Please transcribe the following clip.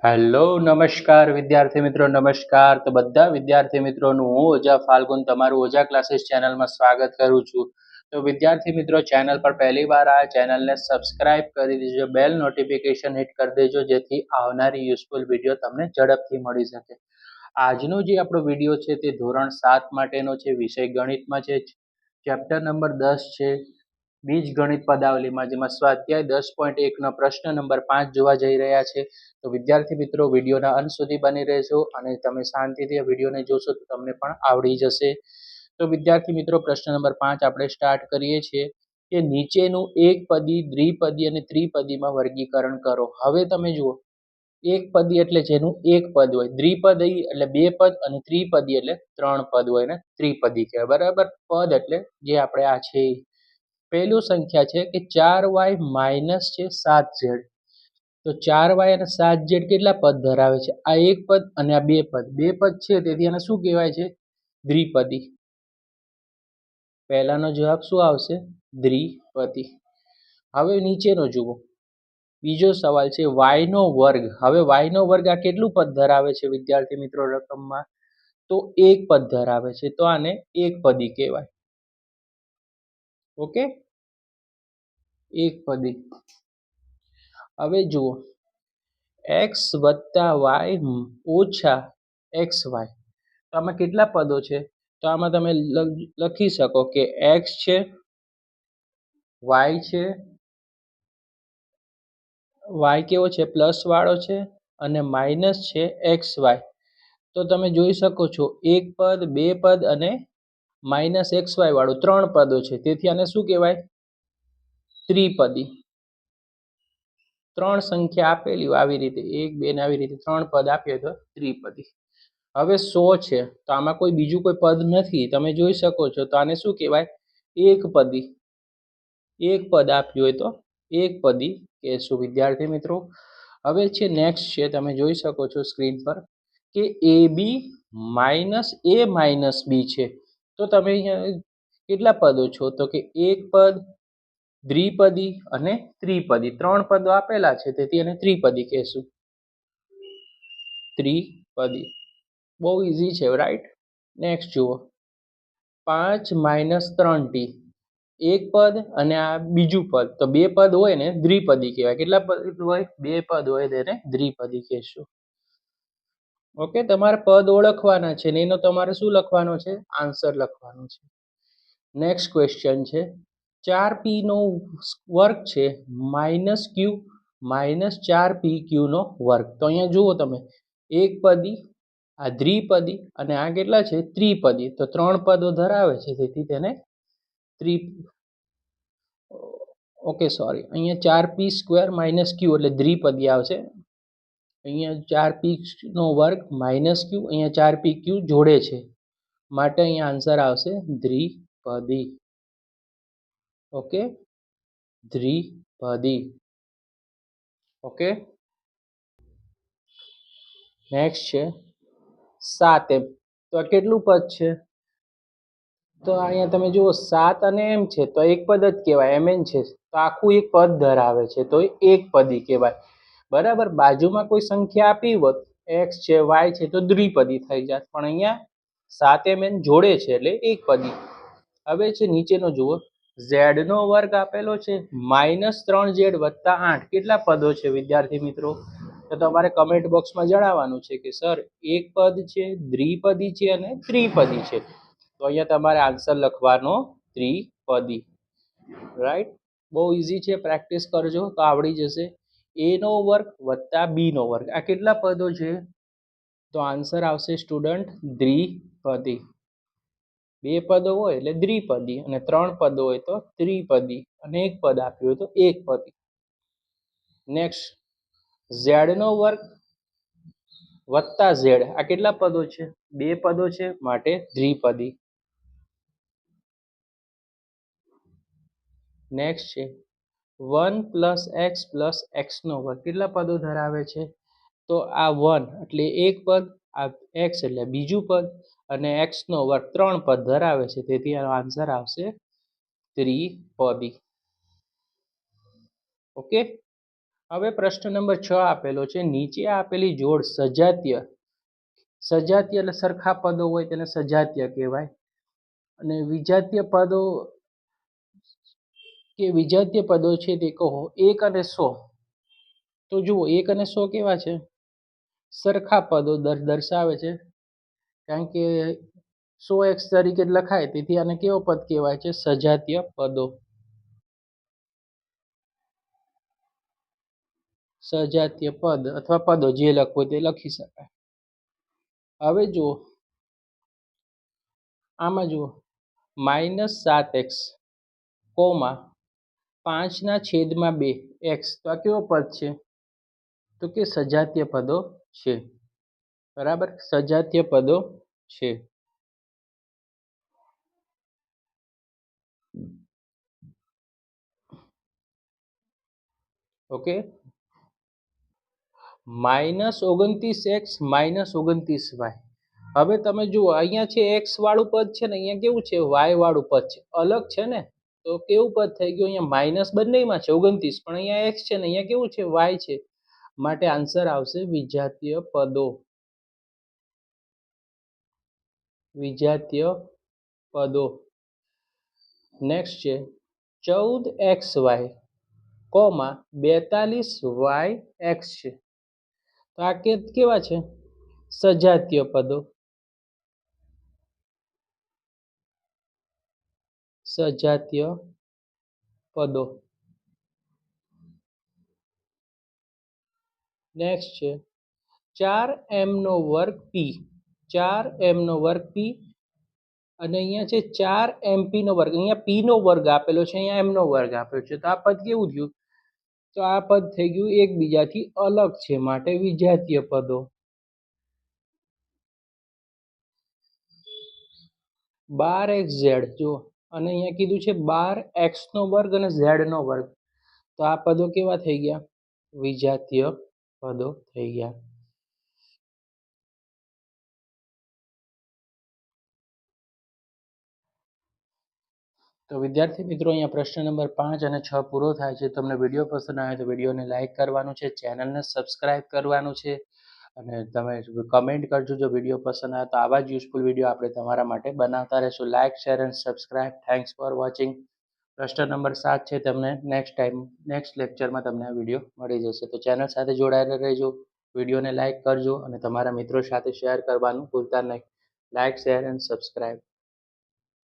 Hello નમસ્કાર વિદ્યાર્થી મિત્રો નમસ્કાર. તો બધા વિદ્યાર્થી મિત્રોનું હું ઓઝા ફાલ્ગુન તમારું ઓઝા ક્લાસીસ ચેનલમાં સ્વાગત કરું છું. તો વિદ્યાર્થી મિત્રો ચેનલ પર પહેલી વાર આ ચેનલને સબસ્ક્રાઇબ કરી દેજો, બેલ નોટિફિકેશન હિટ કરી દેજો જેથી આવનારી યુઝફુલ વિડીયો તમને ઝડપથી મળી શકે. આજનો જે આપણો વિડીયો છે તે ધોરણ 7 માટેનો છે, વિષય ગણિતમાં છે, ચેપ્ટર નંબર 10 છે બીજગણિત પદાવલીમાં, જેમાં સ્વાધ્યાય 10.1 નો પ્રશ્ન નંબર 5 જોવા જઈ રહ્યા છે. તો વિદ્યાર્થી મિત્રો વિડીયોના અંત સુધી બની રહેજો અને તમે શાંતિથી આ વિડીયોને જોશો તો તમને પણ આવડી જશે. તો વિદ્યાર્થી મિત્રો પ્રશ્ન નંબર 5 આપણે સ્ટાર્ટ કરીએ છીએ કે નીચેનું એકપદી, દ્વિપદી અને ત્રિપદીમાં વર્ગીકરણ કરો. હવે તમે જુઓ, એકપદી એટલે જેનું એક પદ હોય, દ્વિપદી એટલે બે પદ અને ત્રિપદી એટલે ત્રણ પદ હોય ને ત્રિપદી કહેવાય. બરાબર. પદ એટલે જે આપણે આ છે પહેલું સંખ્યા છે કે 4y માઇનસ છે 7z. તો 4y અને 7z કેટલા પદ ધરાવે છે? આ એક પદ અને આ બે પદ. બે પદ છે તેથી આને શું કહેવાય છે? દ્વિપદી. પહેલાનો જવાબ શું આવશે? દ્વિપદી. હવે નીચેનો જુઓ, બીજો સવાલ છે y નો વર્ગ. હવે y નો વર્ગ આ કેટલું પદ ધરાવે છે વિદ્યાર્થી મિત્રો રકમમાં? તો એક પદ ધરાવે છે, તો આને એકપદી કહેવાય. ઓકે, એકપદી. હવે જુઓ, x વત્તા y ઓછા xy, તો આમાં કેટલા પદો છે? તો આમાં તમે લખી શકો કે x છે, y છે, y કેવો છે? પ્લસ વાળો છે, અને માઇનસ છે xy. તો તમે જોઈ શકો છો એક પદ, બે પદ અને માઇનસ xy વાળું ત્રણ પદો છે, તેથી આને શું કહેવાય? ત્રિપદી. ત્રણ સંખ્યા આપેલી હોય આવી રીતે, એક બે ને આવી રીતે ત્રણ પદ આપીએ તો ત્રિપદી. હવે 100 છે, તો આમાં કોઈ બીજું કોઈ પદ નથી, તમે જોઈ શકો છો, તો આને શું કહેવાય? એકપદી. એક પદ આપ્યું હોય તો એકપદી કહેશું વિદ્યાર્થી મિત્રો. હવે છે નેક્સ્ટ છે, તમે જોઈ શકો છો સ્ક્રીન પર કે ab minus a minus b છે. તો તમે અહીંયા કેટલા પદો છો? તો કે એક પદ, દ્વિપદી અને ત્રિપદી. ત્રણ પદો આપેલા છે તેથી એને ત્રિપદી કહેશું. ત્રિપદી. બહુ ઈઝી છે, રાઈટ? નેક્સ્ટ જુઓ, 5 માઇનસ 3t. એક પદ અને આ બીજું પદ, તો બે પદ હોય ને દ્વિપદી કહેવાય. કેટલા પદ હોય? બે પદ હોય તેને દ્વિપદી કહેશું. ઓકે, તમારે પદ ઓળખવાના છે ને એનો તમારે શું લખવાનો છે? આન્સર લખવાનો છે. નેક્સ્ટ ક્વેશ્ચન છે 4p નો વર્ગ છે માઇનસ ક્યુ માઇનસ 4pq નો વર્ગ. તો અહીંયા જુઓ તમે, એકપદી, આ દ્વિપદી અને આ કેટલા છે? ત્રિપદી. તો ત્રણ પદો ધરાવે છે તેથી તેને ઓકે સોરી, અહીંયા 4p² માઇનસ ક્યુ એટલે દ્વિપદી આવશે. અહીંયા 4p નો વર્ગ માઇનસ ક્યુ, અહીંયા 4pq જોડે છે માટે અહીંયા આન્સર આવશે દ્વિપદી. ઓકે, દ્વિપદી. ઓકે, નેક્સ્ટ છે 7m. તો આ કેટલું પદ છે? તો અહીંયા તમે જુઓ 7 અને m છે તો એક પદ જ કહેવાય. mn છે તો આખું એક પદ ધરાવે છે તો એકપદી કહેવાય. બરાબર. બાજુમાં કોઈ સંખ્યા આપી હોત, x છે, y છે, તો દ્વિપદી થઈ જાત, પણ અહીંયા 7mn જોડે છે એટલે એકપદી. હવે છે નીચેનો જુઓ, z નો વર્ગ આપેલો છે માઇનસ 3z વત્તા 8. કેટલા પદો છે વિદ્યાર્થી મિત્રો? તો તમારે કમેન્ટ બોક્સમાં જણાવવાનું છે કે સર એક પદ છે, દ્વિપદી છે અને ત્રિપદી છે. તો અહીંયા તમારે આન્સર લખવાનો ત્રિપદી. રાઈટ? બહુ ઈઝી છે, પ્રેક્ટિસ કરજો તો આવડી જશે. a નો વર્ગ વત્તા b નો વર્ગ, આ કેટલા પદો છે? તો આન્સર આવશે સ્ટુડન્ટ દ્વિપદી. બે પદો હોય એટલે દ્વિપદી, અને ત્રણ પદો હોય તો ત્રિપદી, અને એક પદ આપ્યું હોય તો એકપદી. નેક્સ્ટ, z નો વર્ગ વત્તા z, આ કેટલા પદો છે? બે પદો છે માટે દ્વિપદી. નેક્સ્ટ છે 1 પ્લસ એક્સ પ્લસ એક્સ નો વર્ગ. કેટલા પદો ધરાવે છે? તો આ 1 એટલે એક પદ, આ x એટલે બીજું પદ, અને x નો વર્ગ ત્રણ પદ ધરાવે છે તેથી આનો આન્સર આવશે ત્રિપદી. ઓકે, હવે પ્રશ્ન નંબર 6 આપેલો છે, નીચે આપેલી જોડ સજાતીય એટલે સરખા પદો હોય તેને સજાતીય કહેવાય, અને વિજાતીય પદો છે તે કહો. 1 અને 100. તો જુઓ 1 અને 100 કેવા છે? સરખા પદો દર્શાવે છે, કારણ કે 100x તરીકે લખાય, તેથી આને કેવો પદ કહેવાય છે? સજાતીય પદો. સજાતીય પદ અથવા પદો જે લખવું તે લખી શકાય. હવે જુઓ આમાં જુઓ -7x, 5/2x. તો આ કેવો પદ છે? તો કે સજાતીય પદો છે. બરાબર, સજાતીય પદો છે. Okay, -29x -29y. હવે તમે જુઓ અહીંયા છે x વાળું પદ છે ને, અહીંયા કેવું છે? y વાળું પદ છે. અલગ છે ને, તો કેવું પદ થઈ ગયું? અહીંયા માઇનસ બંનેમાં છે 29, પણ અહીંયા x છે ને અહીંયા કેવું છે? y છે. માટે આન્સર આવશે વિજાતીય પદો. વિજાતીય પદો. નેક્સ્ટ છે 14xy, 42yx છે. તો આ કેવા છે? સજાતીય પદો. સજાતીય પદો. નેક્સ્ટ છે 4m² p, 4m² p, અને અહીંયા છે 4mp². અહીંયા p નો વર્ગ આપેલો છે, અહીંયા m નો વર્ગ આપેલો છે. તો આ પદ કેવું થયું? તો આ પદ થઈ ગયું એકબીજાથી અલગ છે, માટે વિજાતીય પદો. 12xz જો, અને અહીંયા કીધું છે 12x² અને z². તો આ પદો કેવા થઈ ગયા? વિજાતીય પદો થઈ ગયા. તો વિદ્યાર્થી મિત્રો, અહીંયા પ્રશ્ન નંબર 5 અને 6 પૂરો થાય છે. તમને વિડીયો પસંદ આવે તો વિડીયોને લાઇક કરવાનું છે, ચેનલને સબસ્ક્રાઇબ કરવાનું છે, અને તમે કમેન્ટ કરજો જો વિડીયો પસંદ આવે તો. આવા જ યુઝફુલ વિડીયો આપણે તમારા માટે બનાવતા રહીશું. Like, share and subscribe. Thanks for watching. પ્રશ્ન નંબર 7 છે, તમને નેક્સ્ટ લેક્ચરમાં તમને આ વિડીયો મળી જશે. તો ચેનલ સાથે જોડાયેલા રહેજો, વિડીયોને લાઇક કરજો, અને તમારા મિત્રો સાથે શેર કરવાનું ભૂલતા નહીં. Like, share and subscribe.